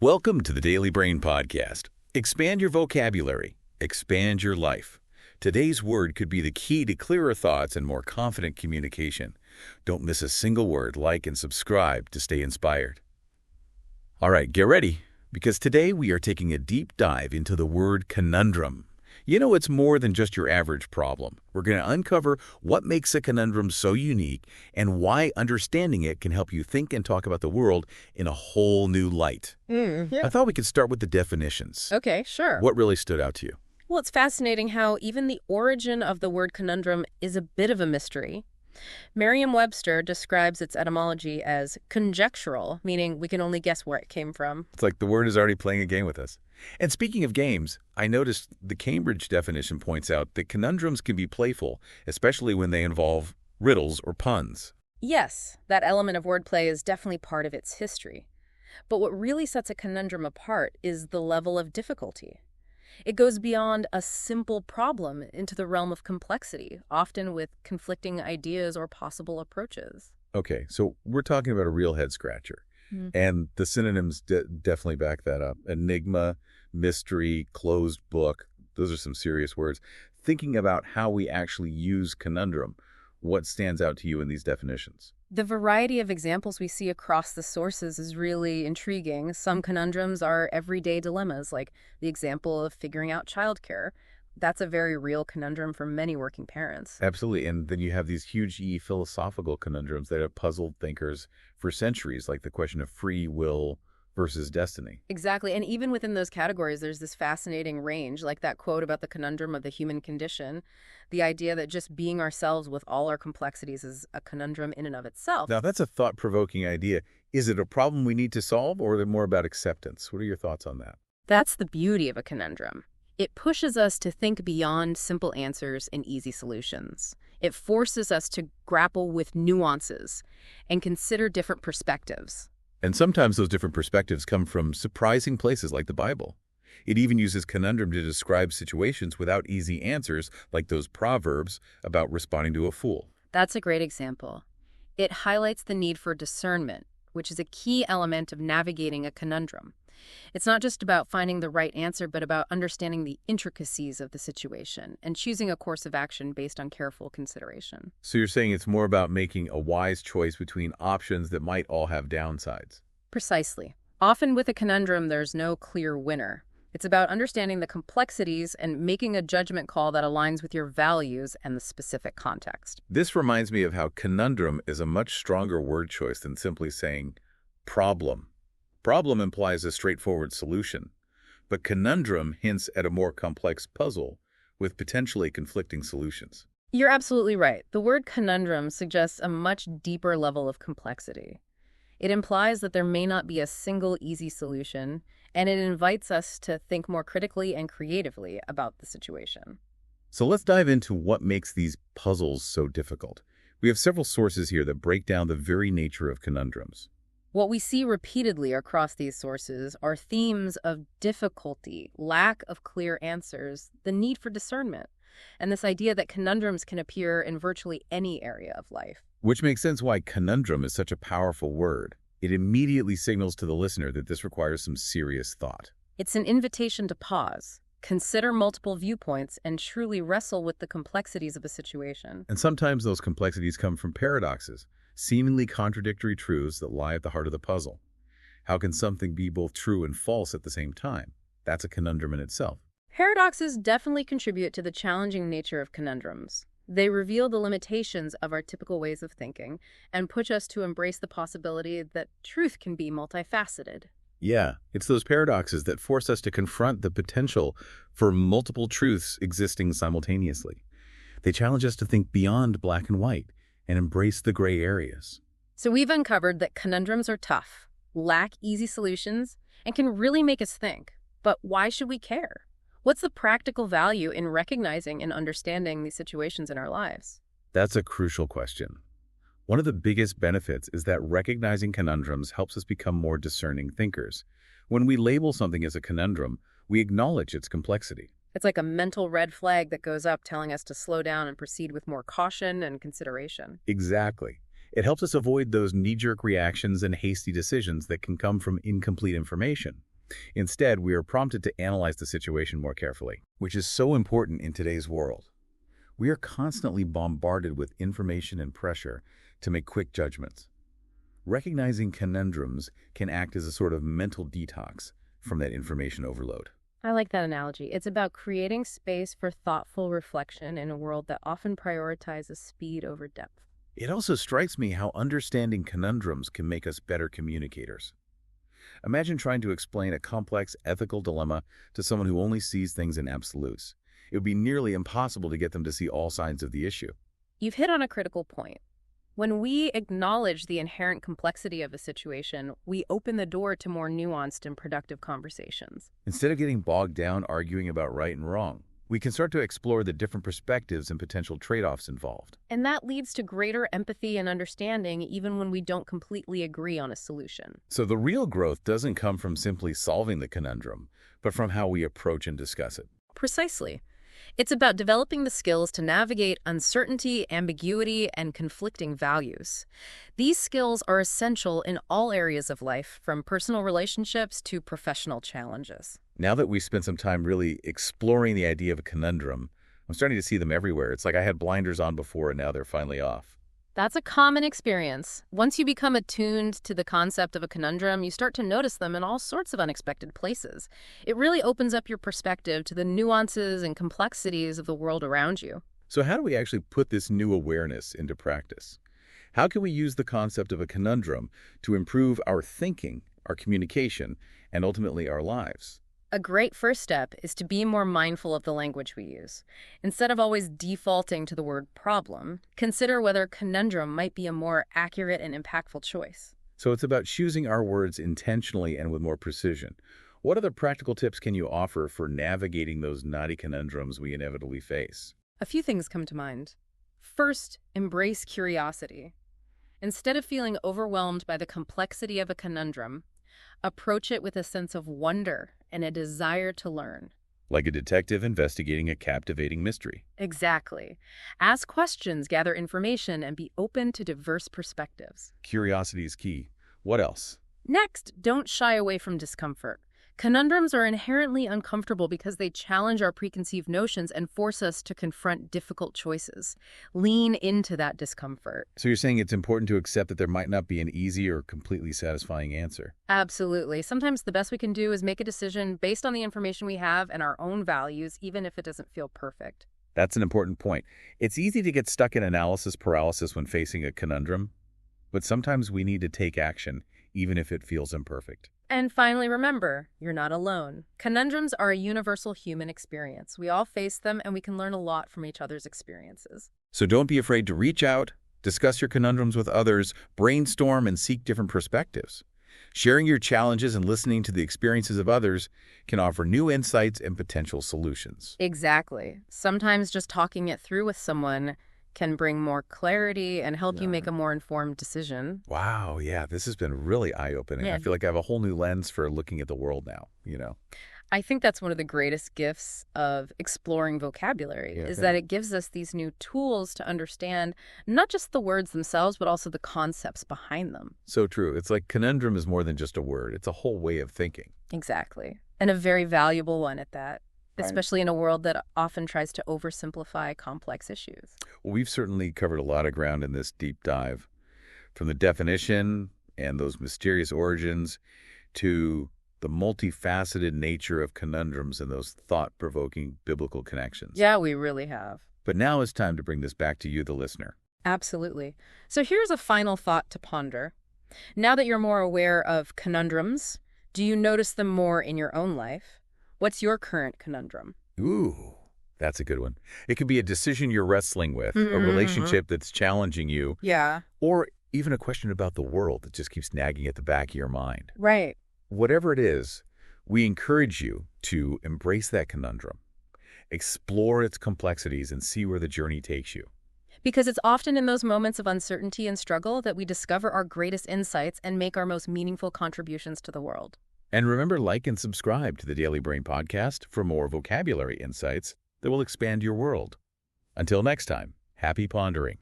Welcome to the Daily Brain Podcast. Expand your vocabulary. Expand your life. Today's word could be the key to clearer thoughts and more confident communication. Don't miss a single word. Like and subscribe to stay inspired. All right, get ready, because today we are taking a deep dive into the word conundrum. You know, it's more than just your average problem. We're going to uncover what makes a conundrum so unique and why understanding it can help you think and talk about the world in a whole new light. I thought we could start with the definitions. Okay, sure. What really stood out to you? Well, it's fascinating how even the origin of the word conundrum is a bit of a mystery. Merriam-Webster describes its etymology as conjectural, meaning we can only guess where it came from. It's like the word is already playing a game with us. And speaking of games, I noticed the Cambridge definition points out that conundrums can be playful, especially when they involve riddles or puns. Yes, that element of wordplay is definitely part of its history. But what really sets a conundrum apart is the level of difficulty. It goes beyond a simple problem into the realm of complexity, often with conflicting ideas or possible approaches. Okay, so we're talking about a real head-scratcher. And the synonyms definitely back that up. Enigma, mystery, closed book. Those are some serious words. Thinking about how we actually use conundrum, what stands out to you in these definitions? The variety of examples we see across the sources is really intriguing. Some conundrums are everyday dilemmas, like the example of figuring out childcare. That's a very real conundrum for many working parents. Absolutely. And then you have these huge philosophical conundrums that have puzzled thinkers for centuries, like the question of free will versus destiny. Exactly. And even within those categories, there's this fascinating range, like that quote about the conundrum of the human condition, the idea that just being ourselves with all our complexities is a conundrum in and of itself. Now, that's a thought-provoking idea. Is it a problem we need to solve, or is it more about acceptance? What are your thoughts on that? That's the beauty of a conundrum. It pushes us to think beyond simple answers and easy solutions. It forces us to grapple with nuances and consider different perspectives. And sometimes those different perspectives come from surprising places like the Bible. It even uses conundrum to describe situations without easy answers, like those proverbs about responding to a fool. That's a great example. It highlights the need for discernment, which is a key element of navigating a conundrum. It's not just about finding the right answer, but about understanding the intricacies of the situation and choosing a course of action based on careful consideration. So you're saying it's more about making a wise choice between options that might all have downsides. Precisely. Often with a conundrum, there's no clear winner. It's about understanding the complexities and making a judgment call that aligns with your values and the specific context. This reminds me of how conundrum is a much stronger word choice than simply saying problem. Problem implies a straightforward solution, but conundrum hints at a more complex puzzle with potentially conflicting solutions. You're absolutely right. The word conundrum suggests a much deeper level of complexity. It implies that there may not be a single easy solution, and it invites us to think more critically and creatively about the situation. So let's dive into what makes these puzzles so difficult. We have several sources here that break down the very nature of conundrums. What we see repeatedly across these sources are themes of difficulty, lack of clear answers, the need for discernment, and this idea that conundrums can appear in virtually any area of life. Which makes sense why conundrum is such a powerful word. It immediately signals to the listener that this requires some serious thought. It's an invitation to pause, consider multiple viewpoints, and truly wrestle with the complexities of a situation. And sometimes those complexities come from paradoxes, seemingly contradictory truths that lie at the heart of the puzzle. How can something be both true and false at the same time? That's a conundrum in itself. Paradoxes definitely contribute to the challenging nature of conundrums. They reveal the limitations of our typical ways of thinking and push us to embrace the possibility that truth can be multifaceted. Yeah, it's those paradoxes that force us to confront the potential for multiple truths existing simultaneously. They challenge us to think beyond black and white and embrace the gray areas. So we've uncovered that conundrums are tough, lack easy solutions, and can really make us think. But why should we care? What's the practical value in recognizing and understanding these situations in our lives? That's a crucial question. One of the biggest benefits is that recognizing conundrums helps us become more discerning thinkers. When we label something as a conundrum, we acknowledge its complexity. It's like a mental red flag that goes up telling us to slow down and proceed with more caution and consideration. Exactly. It helps us avoid those knee-jerk reactions and hasty decisions that can come from incomplete information. Instead, we are prompted to analyze the situation more carefully, which is so important in today's world. We are constantly bombarded with information and pressure to make quick judgments. Recognizing conundrums can act as a sort of mental detox from that information overload. I like that analogy. It's about creating space for thoughtful reflection in a world that often prioritizes speed over depth. It also strikes me how understanding conundrums can make us better communicators. Imagine trying to explain a complex ethical dilemma to someone who only sees things in absolutes. It would be nearly impossible to get them to see all sides of the issue. You've hit on a critical point. When we acknowledge the inherent complexity of a situation, we open the door to more nuanced and productive conversations. Instead of getting bogged down arguing about right and wrong, we can start to explore the different perspectives and potential trade-offs involved. And that leads to greater empathy and understanding even when we don't completely agree on a solution. So the real growth doesn't come from simply solving the conundrum, but from how we approach and discuss it. Precisely. It's about developing the skills to navigate uncertainty, ambiguity, and conflicting values. These skills are essential in all areas of life, from personal relationships to professional challenges. Now that we've spent some time really exploring the idea of a conundrum, I'm starting to see them everywhere. It's like I had blinders on before and now they're finally off. That's a common experience. Once you become attuned to the concept of a conundrum, you start to notice them in all sorts of unexpected places. It really opens up your perspective to the nuances and complexities of the world around you. So how do we actually put this new awareness into practice? How can we use the concept of a conundrum to improve our thinking, our communication, and ultimately our lives? A great first step is to be more mindful of the language we use. Instead of always defaulting to the word problem, consider whether conundrum might be a more accurate and impactful choice. So it's about choosing our words intentionally and with more precision. What other practical tips can you offer for navigating those knotty conundrums we inevitably face? A few things come to mind. First, embrace curiosity. Instead of feeling overwhelmed by the complexity of a conundrum, approach it with a sense of wonder and a desire to learn. Like a detective investigating a captivating mystery. Exactly. Ask questions, gather information, and be open to diverse perspectives. Curiosity is key. What else? Next, don't shy away from discomfort. Conundrums are inherently uncomfortable because they challenge our preconceived notions and force us to confront difficult choices. Lean into that discomfort. So you're saying it's important to accept that there might not be an easy or completely satisfying answer? Absolutely. Sometimes the best we can do is make a decision based on the information we have and our own values, even if it doesn't feel perfect. That's an important point. It's easy to get stuck in analysis paralysis when facing a conundrum, but sometimes we need to take action, even if it feels imperfect. And finally, remember, you're not alone. Conundrums are a universal human experience. We all face them, and we can learn a lot from each other's experiences. So don't be afraid to reach out, discuss your conundrums with others, brainstorm, and seek different perspectives. Sharing your challenges and listening to the experiences of others can offer new insights and potential solutions. Exactly. Sometimes just talking it through with someone can bring more clarity and help you make a more informed decision. Wow, yeah, this has been really eye-opening. I feel like I have a whole new lens for looking at the world now, I think that's one of the greatest gifts of exploring vocabulary, is that it gives us these new tools to understand not just the words themselves, but also the concepts behind them. So true. It's like conundrum is more than just a word. It's a whole way of thinking. Exactly. And a very valuable one at that. Especially in a world that often tries to oversimplify complex issues. Well, we've certainly covered a lot of ground in this deep dive, from the definition and those mysterious origins to the multifaceted nature of conundrums and those thought-provoking biblical connections. Yeah, we really have. But now it's time to bring this back to you, the listener. Absolutely. So here's a final thought to ponder. Now that you're more aware of conundrums, do you notice them more in your own life? What's your current conundrum? Ooh, that's a good one. It could be a decision you're wrestling with, a relationship that's challenging you, or even a question about the world that just keeps nagging at the back of your mind. Right. Whatever it is, we encourage you to embrace that conundrum, explore its complexities, and see where the journey takes you. Because it's often in those moments of uncertainty and struggle that we discover our greatest insights and make our most meaningful contributions to the world. And remember, like and subscribe to the Daily Brain Podcast for more vocabulary insights that will expand your world. Until next time, happy pondering.